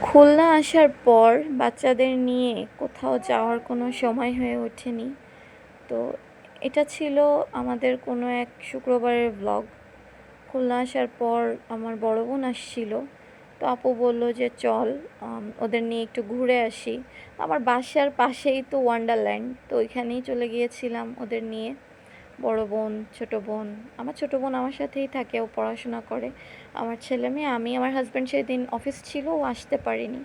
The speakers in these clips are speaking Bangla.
খুলনা আসার পর বাচ্চাদের নিয়ে কোথাও যাওয়ার কোনো সময় হয়ে ওঠেনি। তো এটা ছিল আমাদের কোনো এক শুক্রবারের ব্লগ। খুলনা আসার পর আমার বড় বোন আসছিল। তো আপু বলল যে চল ওদের নিয়ে একটু ঘুরে আসি। আমার বাসার পাশেই তো ওয়ান্ডারল্যান্ড, তো ওইখানেই চলে গিয়েছিলাম ওদের নিয়ে। বড় বোন, ছোট বোন, আমার ছোট বোন আমার সাথেই থাকে, ও পড়াশোনা করে। আমার ছেলে মেয়ে, আমি, আমার হাজব্যান্ড সেদিন অফিস ছিল, ও আসতে পারিনি।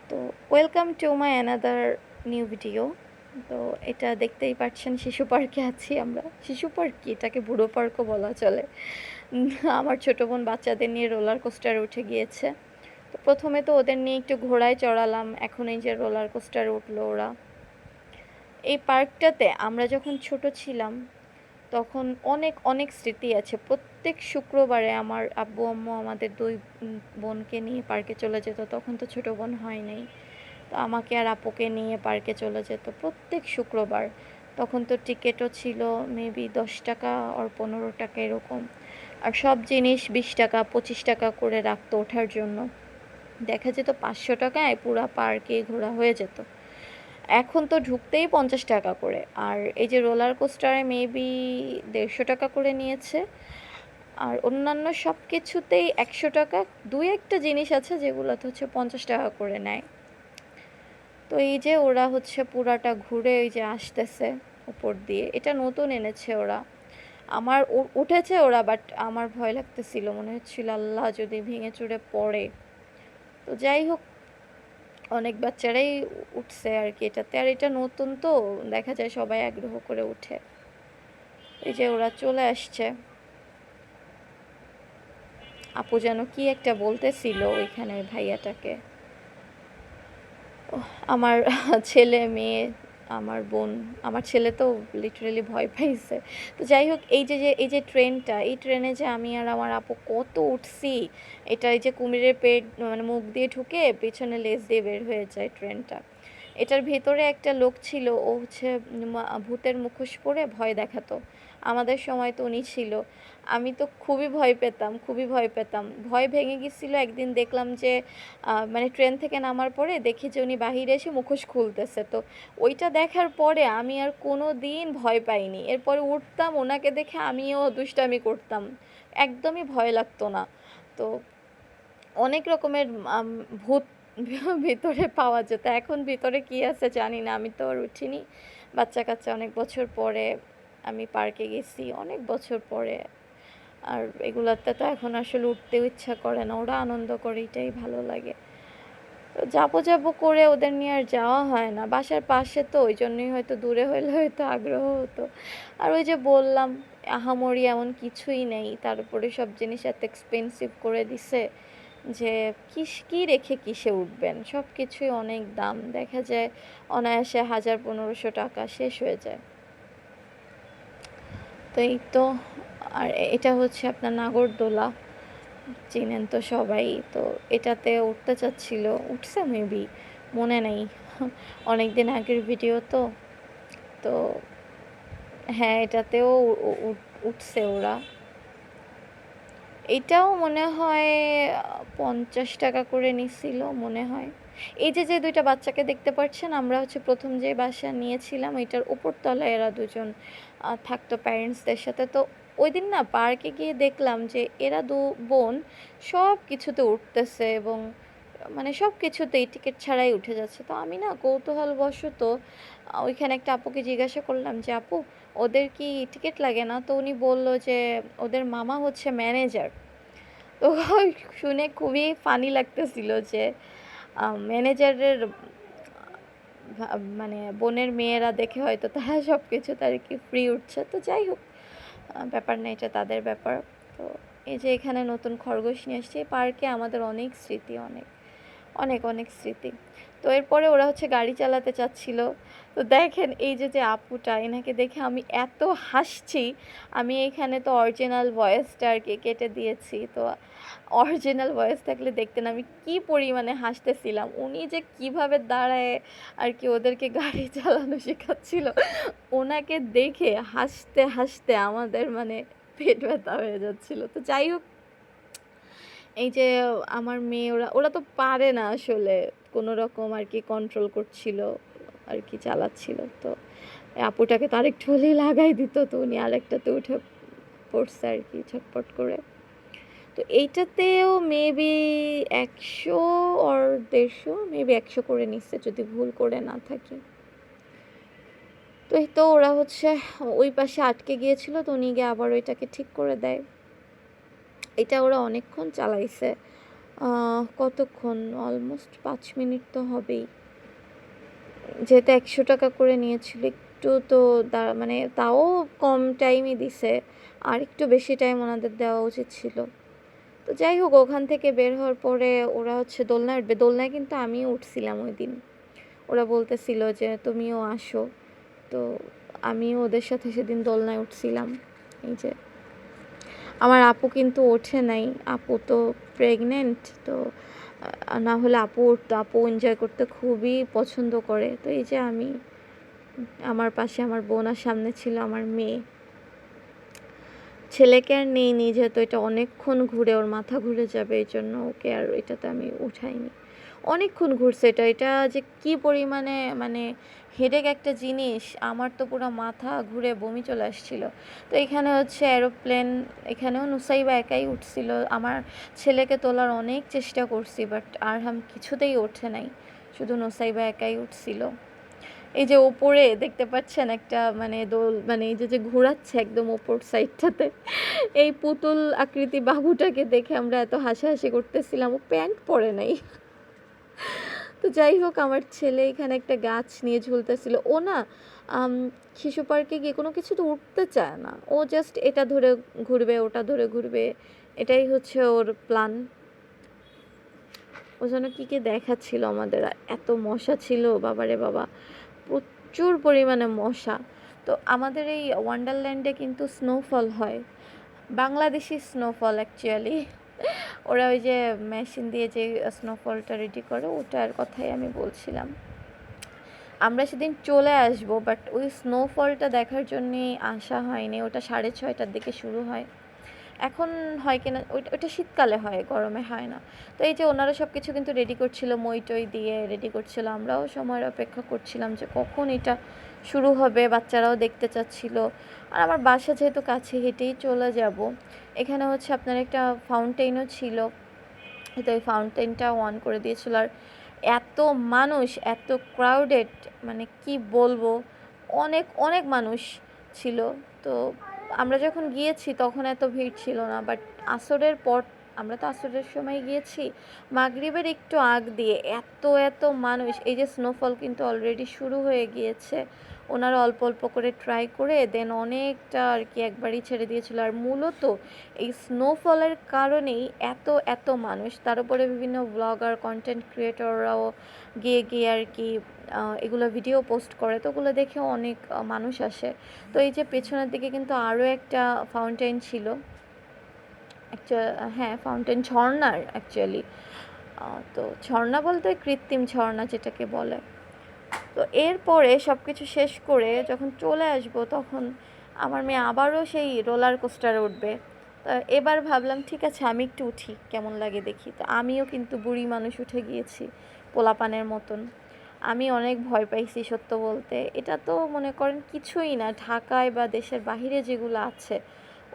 তো welcome to my another new video. তো এটা দেখতেই পাচ্ছেন, শিশু পার্কে আছি আমরা। শিশু পার্ক কি, এটাকে বুড়ো পার্কও বলা চলে। আমার ছোটো বোন বাচ্চাদের নিয়ে রোলার কোস্টারে উঠে গিয়েছে। তো প্রথমে তো ওদের নিয়ে একটু ঘোড়ায় চড়ালাম, এখন এই যে রোলার কোস্টারে উঠলো ওরা। এই পার্কটাতে আমরা যখন ছোট ছিলাম তখন অনেক অনেক স্মৃতি আছে। প্রত্যেক শুক্রবারে আমার আব্বু আম্মু আমাদের দুই বোনকে নিয়ে পার্কে চলে যেত। তখন তো ছোটো বোন হয় নাই, তো আমাকে আর আপুকে নিয়ে পার্কে চলে যেত প্রত্যেক শুক্রবার। তখন তো টিকিটও ছিল মেবি 10 টাকা আর 15 টাকা এরকম। আর সব জিনিস 20 টাকা 25 টাকা করে রাখতো ওঠার জন্য। দেখা যেত 500 টাকায় পুরা পার্কে ঘোরা হয়ে যেত। এখন তো ঢুকতেই 50 টাকা করে। আর এই যে রোলার কোস্টারে মেবি 150 টাকা করে নিয়েছে। আর অন্যান্য সব কিছুতেই 100 টাকা। দুই একটা জিনিস আছে যেগুলোতে হচ্ছে 50 টাকা করে নেয়। তো এই যে ওরা হচ্ছে পুরাটা ঘুরে এই যে আসতেছে উপর দিয়ে। এটা নতুন এনেছে ওরা। আমার উঠেছে ওরা, বাট আমার ভয় লাগতেছিল, মনে হচ্ছিল আল্লাহ যদি ভেঙে চুরে পড়ে। তো যাই হোক, অনেক বাচ্চারাই উঠছে আর কি এটাতে। আর এটা নতুন তো দেখা যায় সবাই আগ্রহ করে উঠে। এই যে ওরা চলে আসছে। আপু যেন কি একটা বলতেছিল ওইখানে ওই ভাইয়াটাকে। আমার ছেলে মেয়ে, আমার বোন, আমার ছেলে তো লিটারেলি ভয় পাইছে। তো যাই হোক, এই যে ট্রেনটা, এই ট্রেনে যে আমি আর আমার আপু কত উঠছি। এটা এই যে কুমিরের পেট মানে মুখ দিয়ে ঢুকে পেছনে লেজ দিয়ে বের হয়ে যায় ট্রেনটা। এটার ভেতরে একটা লোক ছিল, ও হচ্ছে ভূতের মুখোশ পরে ভয় দেখাতো। আমাদের সময় তো উনি ছিল। আমি তো খুবই ভয় পেতাম, খুবই ভয় পেতাম। ভয় ভেঙে গেছিল একদিন দেখলাম যে মানে ট্রেন থেকে নামার পরে দেখি যে উনি বাহিরে এসে মুখোশ খুলতেছে। তো ওইটা দেখার পরে আমি আর কোনো দিন ভয় পাইনি। এরপরে উঠতাম ওনাকে দেখে আমিও দুষ্টামি করতাম, একদমই ভয় লাগতো না। তো অনেক রকমের ভূত ভিতরে পাওয়া যেত। এখন ভিতরে কি আছে জানি না, আমি তো আর উঠিনি। বাচ্চা কাচ্চা অনেক বছর পরে আমি পার্কে গেছি, অনেক বছর পরে। আর এগুলাতে তো এখন আসলে উঠতেও ইচ্ছা করে না, ওরা আনন্দ করে, এটাই ভালো লাগে। তো যাবো যাবো করে ওদের নিয়ে আর যাওয়া হয় না। বাসার পাশে তো, ওই জন্যই হয়তো দূরে হলে হয়তো আগ্রহ হতো। আর ওই যে বললাম, আহামরি এমন কিছুই নেই, তার উপরে সব জিনিস এত এক্সপেন্সিভ করে দিছে যে কী রেখে কিসে উঠবেন। সব কিছুই অনেক দাম, দেখা যায় অনায়াসে 1000-1500 টাকা শেষ হয়ে যায়। তো এই তো। আর এটা হচ্ছে আপনার নাগরদোলা, চিনেন তো সবাই। তো এটাতে উঠতে চাচ্ছিল, উঠছে মেবি, মনে নেই, অনেক দিন আগের ভিডিও তো। তো হ্যাঁ, এটাতেও উঠছে ওরা। এটাও মনে হয় 50 টাকা করে নিছিল মনে হয়। এই যে যে দুইটা বাচ্চাকে দেখতে পাচ্ছেন, আমরা হচ্ছে প্রথম যে বাসা নিয়েছিলাম এটার উপর তলায় এরা দুজন থাকতো প্যারেন্টসদের সাথে। তো ওই দিন না পার্কে গিয়ে দেখলাম যে এরা বোন সব কিছুতে উঠতেছে, এবং মানে সব কিছুতেই টিকিট ছাড়াই উঠে যাচ্ছে। তো আমি না কৌতূহলবশত ওইখানে একটা আপুকে জিজ্ঞাসা করলাম যে আপু, ওদের কি টিকিট লাগে না? তো উনি বলল যে ওদের মামা হচ্ছে ম্যানেজার। তো শুনে খুবই ফানি লাগতেছিল যে ম্যানেজারের মানে বোনের মেয়েরা দেখে হয়তো তারা সব কিছু তার কি ফ্রি উঠছে। তো যাই হোক, ব্যাপার না, এটা তাদের ব্যাপার। তো এই যে এখানে নতুন খরগোশ নিয়ে এসছে। এই পার্কে আমাদের অনেক স্মৃতি, অনেক অনেক অনেক স্মৃতি। তো এরপরে ওরা হচ্ছে গাড়ি চালাতে চাচ্ছিল। তো দেখেন এই যে যে আপুটা, এনাকে দেখে আমি এত হাসছি। আমি এখানে তো অরিজিনাল ভয়েসটা আর কি কেটে দিয়েছি। তো অরিজিনাল ভয়েস থাকলে দেখতেন আমি কি পরিমাণে হাসতেছিলাম। উনি যে কিভাবে দাঁড়ায় আর কি ওদেরকে গাড়ি চালানো শেখাচ্ছিল, ওনাকে দেখে হাসতে হাসতে আমাদের মানে পেট ব্যথা হয়ে যাচ্ছিল। তো যাই হোক, এই যে আমার মেয়ে ওরা ওরা তো পারে না আসলে কোনো রকম আর কি কন্ট্রোল করছিল আর কি চালাচ্ছিল। তো এই আপুটাকে তো আরেকটু হলেই লাগাই দিত, তো উনি আরেকটাতে উঠে পড়ছে আর কি ছটপট করে। তো এইটাতেও মেবি 100 অর 150, মেবি 100 করে নিচ্ছে যদি ভুল করে না থাকি। তো এই তো ওরা হচ্ছে ওই পাশে আটকে গিয়েছিল, তো উনি গিয়ে আবার ওইটাকে ঠিক করে দেয়। এটা ওরা অনেকক্ষণ চালাইছে, কতক্ষণ, অলমোস্ট 5 মিনিট তো হবেই। যেহেতু 100 টাকা করে নিয়েছিল, একটু তো মানে তাও কম টাইমই দিছে, আর একটু বেশি টাইম ওনাদের দেওয়া উচিত ছিল। তো যাই হোক, ওখান থেকে বের হওয়ার পরে ওরা হচ্ছে দোলনায় উঠবে। দোলনায় কিন্তু আমিও উঠছিলাম ওই দিন। ওরা বলতেছিল যে তুমিও আসো, তো আমিও ওদের সাথে সেদিন দোলনায় উঠছিলাম। এই যে আমার আপু কিন্তু ওঠে নাই, আপু তো প্রেগনেন্ট, তো না হলে আপু উঠতো, আপু এনজয় করতে খুবই পছন্দ করে। তো এই যে আমি, আমার পাশে আমার বোন, আর সামনে ছিল আমার মেয়ে। ছেলেকে আর নেইনি, যেহেতু এটা অনেকক্ষণ ঘুরে ওর মাথা ঘুরে যাবে, এই জন্য ওকে আর এটাতে আমি উঠাইনি। অনেকক্ষণ ঘুরছে এটা, এটা যে কি পরিমাণে মানে হেডেক একটা জিনিস, আমার তো পুরো মাথা ঘুরে বমি চলে আসছিল। তো এখানে হচ্ছে এরোপ্লেন, এখানেও নুসাইবা একাই উঠছিল। আমার ছেলেকে তোলার অনেক চেষ্টা করছি, বাট আরহাম কিছুতেই ওঠে নাই, শুধু নুসাইবা একাই উঠছিল। এই যে ওপরে দেখতে পাচ্ছেন একটা মানে দোল, মানে এই যে যে ঘোরাচ্ছে একদম ওপর সাইডটাতে, এই পুতুল আকৃতি বাবুটাকে দেখে আমরা এত হাসাহাসি করতেছিলাম, ও প্যান্ট পরে নাই। তো যাই হোক, আমার ছেলে এখানে একটা গাছ নিয়ে ঝুলতেছিল। ও না শিশু পার্কে গিয়ে কোনো কিছু তো উঠতে চায় না, ও জাস্ট এটা ধরে ঘুরবে, ওটা ধরে ঘুরবে, এটাই হচ্ছে ওর প্ল্যান। ও যেন কী কী দেখাচ্ছিল আমাদের, আর এত মশা ছিল বাবারে বাবা, প্রচুর পরিমাণে মশা। তো আমাদের এই ওয়ান্ডারল্যান্ডে কিন্তু স্নোফল হয়, বাংলাদেশি স্নোফল অ্যাকচুয়ালি। ওরা ওই যে মেশিন দিয়ে যে স্নোফলটা রেডি করে, ওটার কথাই আমি বলছিলাম। আমরা সেদিন চলে আসব, বাট ওই স্নোফলটা দেখার জন্যেই আসা হয়নি। ওটা 6:30টার দিকে শুরু হয়, এখন হয় কিনা, ওইটা শীতকালে হয়, গরমে হয় না। তো এই যে ওনারা সব কিছু কিন্তু রেডি করছিল, মই টই দিয়ে রেডি করছিল, আমরাও সময়ের অপেক্ষা করছিলাম যে কখন এটা শুরু হবে, বাচ্চারাও দেখতে চাচ্ছিল। আর আমার বাসা যেহেতু কাছে, হেঁটেই চলে যাব। এখানে হচ্ছে আপনার একটা ফাউন্টেনও ছিল, তো এই ফাউন্টেনটা অন করে দিয়েছিল। আর এত মানুষ, এত ক্রাউডেড, মানে কি বলবো, অনেক অনেক মানুষ ছিল। তো আমরা যখন গিয়েছি তখন এত ভিড় ছিল না, বাট আসরের পর, আমরা তো আসরের সময় গিয়েছি, মাগরিবের একটু আগ দিয়ে এত এত মানুষ। এই যে স্নোফল কিন্তু অলরেডি শুরু হয়ে গিয়েছে, ওনারা অল্প অল্প করে ট্রাই করে দেন অনেকটা আর কি একবারই ছেড়ে দিয়েছিল। আর মূলত এই স্নোফলের কারণেই এত এত মানুষ, তার উপরে বিভিন্ন ব্লগার, কন্টেন্ট ক্রিয়েটররাও গিয়ে গিয়ে আর কি এগুলো ভিডিও পোস্ট করে, তো ওগুলো দেখে অনেক মানুষ আসে। তো এই যে পেছনের দিকে কিন্তু আরও একটা ফাউন্টেন ছিল, হ্যাঁ ফাউন্টেন, ঝর্ণার অ্যাকচুয়ালি। তো ঝর্ণা বলতে কৃত্রিম ঝর্ণা যেটাকে বলে। তো এরপরে সব কিছু শেষ করে যখন চলে আসবো, তখন আমার মেয়ে আবারও সেই রোলার কোস্টারে উঠবে। তো এবার ভাবলাম ঠিক আছে আমি একটু উঠি, কেমন লাগে দেখি। তো আমিও কিন্তু বুড়ি মানুষ উঠে গিয়েছি পোলাপানের মতন। আমি অনেক ভয় পাইছি সত্য বলতে। এটা তো মনে করেন কিছুই না, ঢাকায় বা দেশের বাহিরে যেগুলো আছে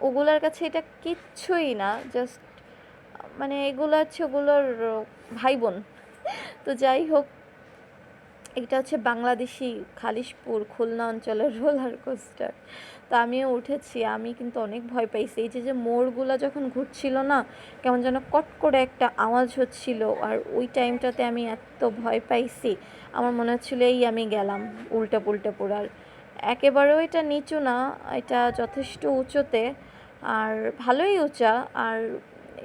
ওগুলোর কাছে এটা কিচ্ছুই না, জাস্ট মানে এগুলো হচ্ছে ওগুলোর ভাই বোন। তো যাই হোক, এটা হচ্ছে বাংলাদেশি খালিশপুর খুলনা অঞ্চলের রোলার কোস্টার। তো আমিও উঠেছি, আমি কিন্তু অনেক ভয় পাইছি। এই যে যে মোড়গুলো যখন ঘুরছিল না, কেমন যেন কট করে একটা আওয়াজ হচ্ছিল, আর ওই টাইমটাতে আমি এত ভয় পাইছি, আমার মনে হচ্ছিল এই আমি গেলাম উল্টে পুল্টে পড়ার। একেবারেও এটা নিচু না, এটা যথেষ্ট উঁচুতে, আর ভালোই উঁচা। আর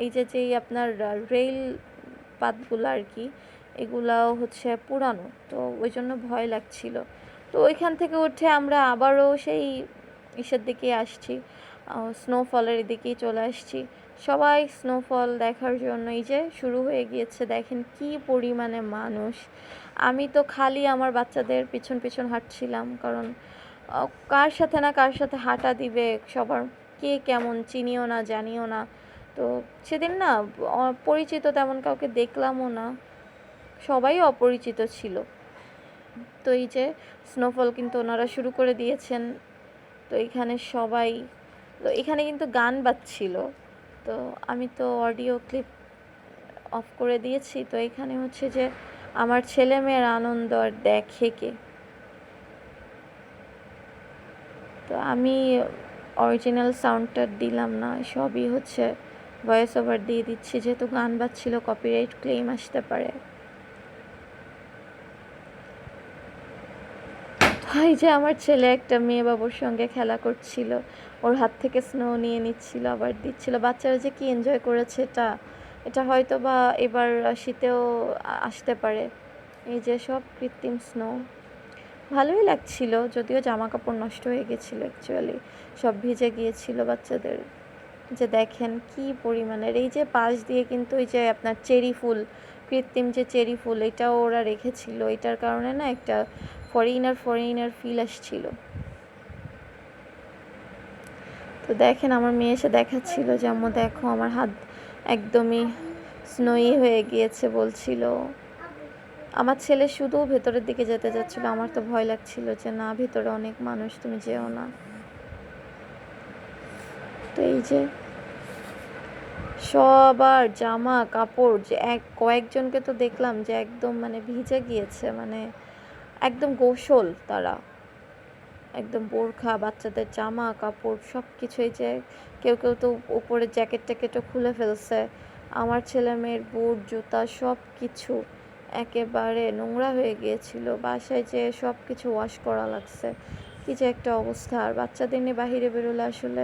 এই যে যেই আপনার রেল পাতগুলো আর কি, এগুলাও হচ্ছে পুরানো, তো ওই জন্য ভয় লাগছিল। তো ওইখান থেকে উঠে আমরা আবারও সেই ইসের দিকে আসছি, স্নোফলের দিকেই চলে আসছি। সবাই স্নোফল দেখার জন্য এই যে শুরু হয়ে গিয়েছে, দেখেন কি পরিমাণে মানুষ। আমি তো খালি আমার বাচ্চাদের পিছন পিছন হাঁটছিলাম, কারণ কার সাথে না কার সাথে হাঁটা দিবে, সবার কে কেমন চিনিও না জানিও না। তো সেদিন না পরিচিত তেমন কাউকে দেখলামও না, সবাই অপরিচিত ছিল। তো এই যে স্নোফল কিন্তু ওনারা শুরু করে দিয়েছেন। তো এখানে সবাই, তো এখানে কিন্তু গান বাজছিল, তো আমি তো অডিও ক্লিপ অফ করে দিয়েছি। তো এখানে হচ্ছে যে আমার ছেলে মেয়ের আনন্দ আর দেখে কে। তো আমি অরিজিনাল সাউন্ডটা দিলাম না, সবই হচ্ছে ভয়েস ওভার দিয়ে দিচ্ছি, যেহেতু গান বাজছিল কপিরাইট ক্লেম আসতে পারে। এই যে আমার ছেলে একটা মেয়ে বাবুর সঙ্গে খেলা করছিল, ওর হাত থেকে স্নো নিয়ে নিচ্ছিল আবার দিচ্ছিল। বাচ্চারা যে কি এনজয় করেছে, এটা এটা হয়তো বা এবার শীতেও আসতে পারে। এই যে সব কৃত্রিম স্নো, ভালোই লাগছিল, যদিও জামা কাপড় নষ্ট হয়ে গেছিলো, অ্যাকচুয়ালি সব ভিজে গিয়েছিল বাচ্চাদের। যে দেখেন কি পরিমাণের, এই যে পাশ দিয়ে কিন্তু ওই যে আপনার চেরি ফুল, কৃত্রিম যে চেরি ফুল, এটাও ওরা রেখেছিল। এটার কারণে না একটা ফরেইনার ফিল আসছিল। তো দেখেন আমার মেয়ে এসে দেখাচ্ছিল যে আম্মু দেখো আমার হাত একদমই স্নোই হয়ে গিয়েছে বলছিল। আমার ছেলে শুধু ভেতরের দিকে যেতে যাচ্ছিল, আমার তো ভয় লাগছিল যে না, ভেতরে অনেক মানুষ, তুমি যেও না। তো এই যে সবার জামা কাপড়, যে কয়েকজনকে তো দেখলাম যে একদম মানে ভিজে গিয়েছে, মানে একদম গোসল তারা, একদম বোরখা, বাচ্চাদের জামা কাপড় সব কিছুই, যে কেউ কেউ তো উপরে জ্যাকেট ট্যাকেটও খুলে ফেলছে। আমার ছেলে মেয়ের বুট জুতা সব কিছু একেবারে নোংরা হয়ে গিয়েছিল, বাসায় যে সব কিছু ওয়াশ করা লাগছে। কি যে একটা অবস্থা। আর বাচ্চাদের নিয়ে বাহিরে বেরোলে আসলে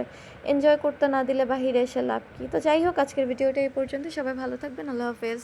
এনজয় করতে না দিলে বাহিরে এসে লাভ কি। তো যাই হোক, আজকের ভিডিওটা এই পর্যন্ত। সবাই ভালো থাকবেন, আল্লাহ হাফেজ।